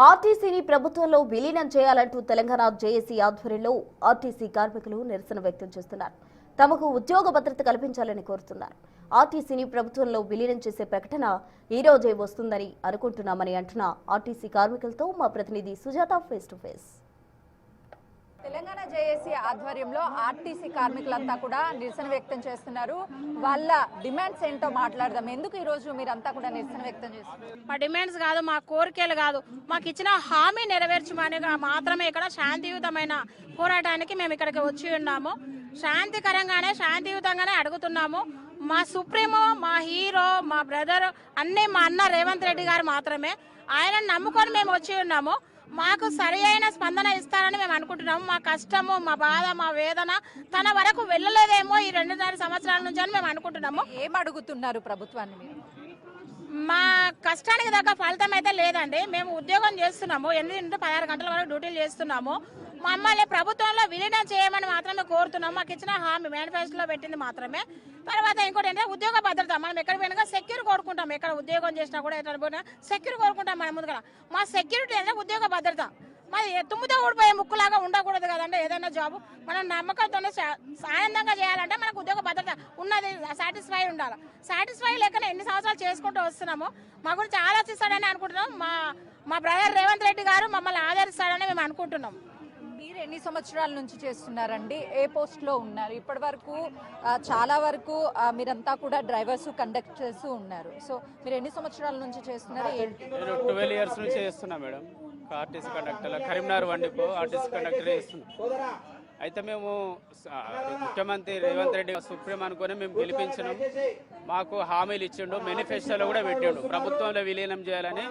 ఆర్టీసీని ప్రభుత్వంలో విలీనం చేయాలంటూ తెలంగాణ జేఏసీ ఆధ్వర్యంలో ఆర్టీసీ కార్మికులు నిరసన వ్యక్తం చేస్తున్నారు. తమకు ఉద్యోగ భద్రత కల్పించాలని కోరుతున్నారు. ఆర్టీసీని ప్రభుత్వంలో విలీనం చేసే ప్రకటన ఈ రోజే వస్తుందని అనుకుంటున్నామని అంటున్న ఆర్టీసీ కార్మికులతో మా ప్రతినిధి Sujatha face to face. Telangana JAC ఆధ్వర్యంలో ఆర్టీసీ కార్మికులంతా కూడా నిరసన వ్యక్తం చేస్తున్నారు. వాళ్ళ డిమాండ్స్ ఏంటో మాట్లాడదాం. ఎందుకు ఈ రోజు మీరంతా కూడా నిరసన వ్యక్తం చేస్తున్నారు? మా డిమాండ్స్ కాదు, మా కోరికలు కాదు, మాకు ఇచ్చిన హామీ నెరవేర్చమని మాత్రమే ఇక్కడ శాంతియుతమైన పోరాటానికి మేము ఇక్కడికి వచ్చి ఉన్నాము. శాంతికరంగానే శాంతియుతంగానే అడుగుతున్నాము. మా సుప్రీమో, మా హీరో, మా బ్రదర్ అన్నీ మా అన్న రేవంత్ రెడ్డి గారు మాత్రమే. ఆయనను నమ్ముకొని మేము వచ్చి ఉన్నాము. మాకు సరి అయిన స్పందన ఇస్తారని మేము అనుకుంటున్నాము. మా కష్టము, మా బాధ, మా వేదన తన వరకు వెళ్ళలేదేమో ఈ 2.5 సంవత్సరాల నుంచి అని మేము అనుకుంటున్నాము. ఏం అడుగుతున్నారు ప్రభుత్వాన్ని మీరు? మా కష్టానికి తగ్గ ఫలితం అయితే లేదండి. మేము ఉద్యోగం చేస్తున్నాము, 8 నుండి 16 గంటల వరకు డ్యూటీలు చేస్తున్నాము. మమ్మల్ని ప్రభుత్వంలో విలీనం చేయమని మాత్రమే కోరుతున్నాము. మాకు ఇచ్చిన హామీ మేనిఫెస్టోలో పెట్టింది మాత్రమే. తర్వాత ఇంకోటి ఏంటంటే ఉద్యోగ భద్రత. మనం ఎక్కడ పోయినా సెక్యూర్ కోరుకుంటాం. ఎక్కడ ఉద్యోగం చేసినా కూడా ఎక్కడ పోయినా సెక్యూర్ కోరుకుంటాం. మన ముందుగా మా సెక్యూరిటీ అంటే ఉద్యోగ భద్రత. మరి తుమ్ముతో ఊడిపోయే ముక్కులాగా ఉండకూడదు కదండి. ఏదైనా జాబ్ మనం నమ్మకంతోనే ఆనందంగా చేయాలంటే మనకు ఉద్యోగ భద్రత ఉన్నది, సాటిస్ఫై ఉండాలి. సాటిస్ఫై లేకనే ఎన్ని సంవత్సరాలు చేసుకుంటూ వస్తున్నాము. మా గురించి ఆలోచిస్తాడని అనుకుంటున్నాం. మా బ్రదర్ రేవంత్ రెడ్డి గారు మమ్మల్ని ఆదరిస్తాడని మేము అనుకుంటున్నాం. మీరు ఎన్ని సంవత్సరాల నుంచి చేస్తున్నారండి? ఏ పోస్ట్ లో ఉన్నారు? ఇప్పటి వరకు చాలా వరకు మీరంతా కూడా డ్రైవర్స్, కండక్టర్స్ ఉన్నారు. సో మీరు ఎన్ని సంవత్సరాల నుంచి చేస్తున్నారు? నేను 12 ఇయర్స్ నుంచి చేస్తున్నా మేడం. ఆర్టీసీ కండక్టర్, కరీంనగర్ వండిపో ఆర్టీసీ కండక్టర్ చేస్తున్నా. అయితే మేము ముఖ్యమంత్రి రేవంత్ రెడ్డి సుప్రీం అనుకుని మేము గెలిపించినాం. మాకు హామీలు ఇచ్చిండు, మేనిఫెస్టోలో కూడా పెట్టిండు ప్రభుత్వంలో విలీనం చేయాలని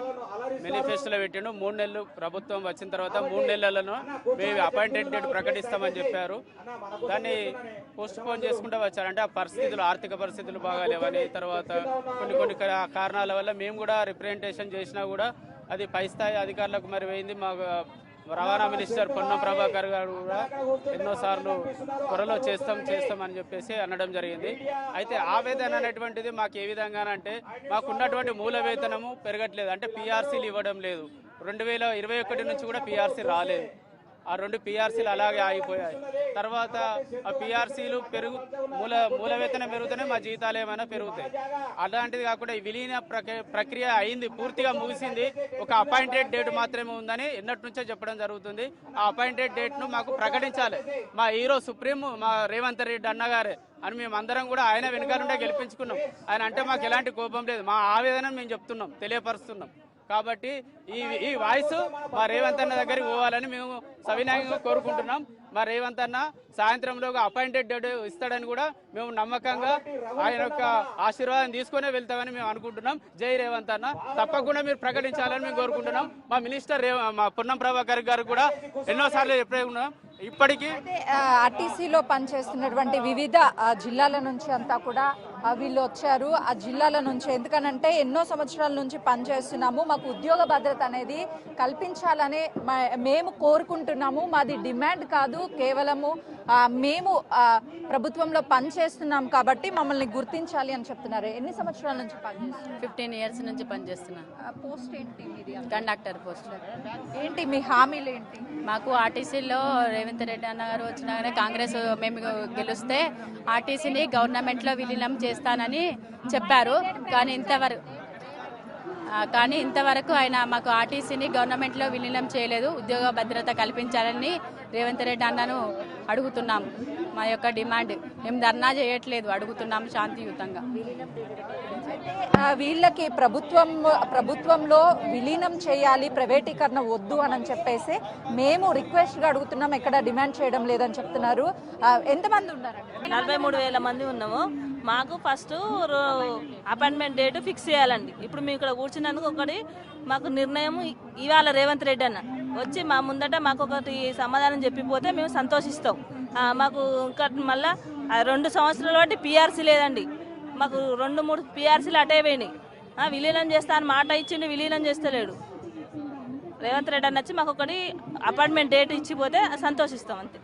మేనిఫెస్టోలో పెట్టిండు. 3 నెలలు ప్రభుత్వం వచ్చిన తర్వాత 3 నెలలను మేము అపాయింటెడ్ డేట్ ప్రకటిస్తామని చెప్పారు. దాన్ని పోస్ట్ పోన్ చేసుకుంటూ వచ్చారు. అంటే ఆ పరిస్థితులు, ఆర్థిక పరిస్థితులు బాగాలేవని, తర్వాత కొన్ని కారణాల వల్ల మేము కూడా రిప్రజెంటేషన్ చేసినా కూడా అది పై స్థాయి అధికారులకు మరి పోయింది. మాకు రవాణా మినిస్టర్ పొన్నం ప్రభాకర్ గారు కూడా ఎన్నోసార్లు త్వరలో చేస్తాం అని చెప్పేసి అనడం జరిగింది. అయితే ఆవేదన అనేటువంటిది మాకు ఏ విధంగానంటే మాకున్నటువంటి మూల వేతనము పెరగట్లేదు. అంటే పిఆర్సీలు ఇవ్వడం లేదు. 2021 నుంచి కూడా పిఆర్సీ రాలేదు. ఆ 2 పిఆర్సీలు అలాగే ఆగిపోయాయి. తర్వాత ఆ పిఆర్సీలు మూల వేతనం పెరుగుతూనే మా జీతాలు ఏమైనా పెరుగుతాయి. అలాంటిది కాకుండా ఈ విలీన ప్రక్రియ అయింది, పూర్తిగా ముగిసింది. ఒక అపాయింటెడ్ డేట్ మాత్రమే ఉందని ఎన్నటి నుంచో చెప్పడం జరుగుతుంది. ఆ అపాయింటెడ్ డేట్ను మాకు ప్రకటించాలి. మా హీరో సుప్రీం మా రేవంత్ రెడ్డి అన్నగారే అని మేమందరం కూడా ఆయన వెనుకాలంటే గెలిపించుకున్నాం. ఆయన అంటే మాకు ఎలాంటి కోపం లేదు. మా ఆవేదన మేము చెప్తున్నాం, తెలియపరుస్తున్నాం. కాబట్టి ఈ వాయిస్ మా రేవంత్ అన్న దగ్గరికి పోవాలని మేము సవినయంగా కోరుకుంటున్నాం. మా రేవంత్ అన్న సాయంత్రంలో అపాయింటెడ్ డేట్ ఇస్తాడని కూడా మేము నమ్మకంగా ఆయన యొక్క ఆశీర్వాదం తీసుకునే వెళ్తామని మేము అనుకుంటున్నాం. జై రేవంత్ అన్న, తప్పకుండా మీరు ప్రకటించాలని మేము కోరుకుంటున్నాం. మా మినిస్టర్ మా పొన్నం ప్రభాకర్ గారు కూడా ఎన్నోసార్లు చెప్పుకున్నాం. ఇప్పటికీ ఆర్టీసీలో పనిచేస్తున్నటువంటి వివిధ జిల్లాల నుంచి అంతా కూడా వీళ్ళు వచ్చారు. ఆ జిల్లాల నుంచి ఎందుకనంటే ఎన్నో సంవత్సరాల నుంచి పనిచేస్తున్నాము, మాకు ఉద్యోగ భద్రత అనేది కల్పించాలని మేము కోరుకుంటున్నాము. మాది డిమాండ్ కాదు, కేవలము మేము ప్రభుత్వంలో పనిచేస్తున్నాం కాబట్టి మమ్మల్ని గుర్తించాలి అని చెప్తున్నారు. ఎన్ని సంవత్సరాల నుంచి పనిచేస్తున్నారు? 15 ఇయర్స్ నుంచి పనిచేస్తున్నాను. పోస్ట్ ఏంటి మీది? Conductor post. ఏంటి మీ హామీలు ఏంటి? మాకు ఆర్టీసీలో రేవంత్ రెడ్డి అన్న గారు వచ్చినాగానే కాంగ్రెస్ మేము గెలిస్తే ఆర్టీసీని గవర్నమెంట్లో విలీనం చేస్తానని చెప్పారు. కానీ ఇంతవరకు ఆయన మాకు ఆర్టీసీని గవర్నమెంట్లో విలీనం చేయలేదు. ఉద్యోగ భద్రత కల్పించాలని రేవంత్ రెడ్డి అన్నను అడుగుతున్నాం. మా యొక్క డిమాండ్ మేము ధర్నా చేయట్లేదు, అడుగుతున్నాం శాంతియుతంగా. వీళ్ళకి ప్రభుత్వంలో విలీనం చేయాలి, ప్రైవేటీకరణ వద్దు అని చెప్పేసి మేము రిక్వెస్ట్గా అడుగుతున్నాం. ఎక్కడ డిమాండ్ చేయడం లేదని చెప్తున్నారు. ఎంతమంది ఉన్నారండి? 43,000 మంది ఉన్నాము. మాకు ఫస్ట్ అపాయింట్మెంట్ డేట్ ఫిక్స్ చేయాలండి. ఇప్పుడు మేము ఇక్కడ కూర్చున్నందుకు ఒకటి మాకు నిర్ణయం ఇవాళ రేవంత్ రెడ్డి అన్న వచ్చి మా ముందట మాకు ఒకటి సమాధానం చెప్పిపోతే మేము సంతోషిస్తాం. మాకు ఇంకా మళ్ళీ 2 సంవత్సరాల బట్టి పిఆర్సీ లేదండి. మాకు 2-3 పిఆర్సీలు అటే పోయినాయి. విలీనం చేస్తా అని మాట ఇచ్చిండు, విలీనం చేస్తలేడు. రేవంత్ రెడ్డి అన్న వచ్చి మాకు ఒకటి అపాయింట్మెంట్ డేట్ ఇచ్చిపోతే సంతోషిస్తాం అంతే.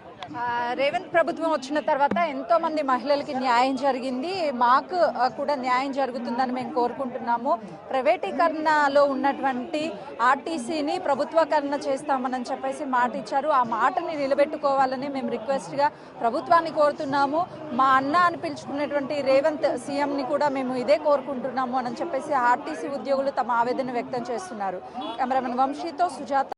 రేవంత్ ప్రభుత్వం వచ్చిన తర్వాత ఎంతో మంది మహిళలకి న్యాయం జరిగింది. మాకు కూడా న్యాయం జరుగుతుందని మేము కోరుకుంటున్నాము. ప్రైవేటీకరణలో ఉన్నటువంటి ఆర్టీసీని ప్రభుత్వీకరణ చేస్తామని చెప్పేసి మాట ఇచ్చారు. ఆ మాటని నిలబెట్టుకోవాలని మేము రిక్వెస్ట్గా ప్రభుత్వాన్ని కోరుతున్నాము. మా అన్న అని పిలుచుకున్నటువంటి రేవంత్ సీఎంని కూడా మేము ఇదే కోరుకుంటున్నాము అని చెప్పేసి ఆర్టీసీ ఉద్యోగులు తమ ఆవేదన వ్యక్తం చేస్తున్నారు. కెమెరామెన్ వంశీతో సుజాత.